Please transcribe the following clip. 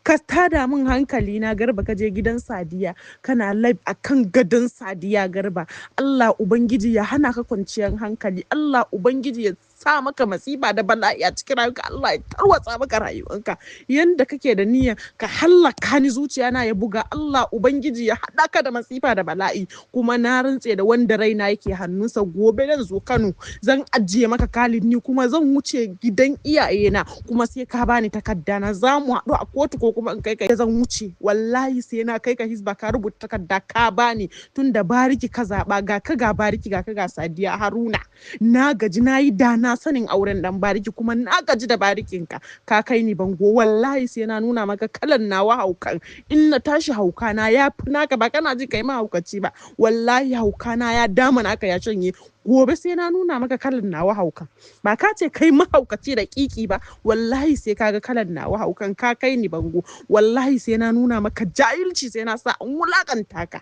ka tada min hankali na Garba, ka je gidan Sadiya kana live akan gadon Sadiya Garba. Allah ubangiji ya hana ka kwanciyar hankali, Allah ubangiji ya sa maka masifa da bala'i a cikin rayuwarka, Allah ya tarwatsa maka rayuwarka. Yanda kake da niyya ka hallaka ni, zuciya na ya buga, Allah ubangiji ya haɗa ka da masifa da bala'i. Kuma na rantse da wanda raina yake hannunsa, gobe zan zo Kano zan ajiye maka Khalid, ni kuma zan wuce gidan iyayena, kuma sai ka bani takarda na, za mu haɗu a kotu ko kuma in kai ka zan wuce. Wallahi sai na kai ka Hisba ka rubuta takarda ka bani, tun da bariki ka zaɓa, ga ka ga bariki, ga ka ga Sadiya Haruna. Na gaji, na yi da na sanin auren dan bariki, kuma na gaji da barikinka, ka kai ni bango. Wallahi sai na nuna maka kalan nawa haukan, in na tashi haukana ya fi naka, ba kana ji kai ma haukaci ba, wallahi haukana ya dama naka ya shanye. Gobe sai na nuna maka kalan nawa haukan, ba ka ce kai mahaukaci da kiki ba, wallahi sai kaga kalan nawa haukan, ka kai ni bango. Wallahi sai na nuna maka jahilci, sai na sa an wulakanta ka.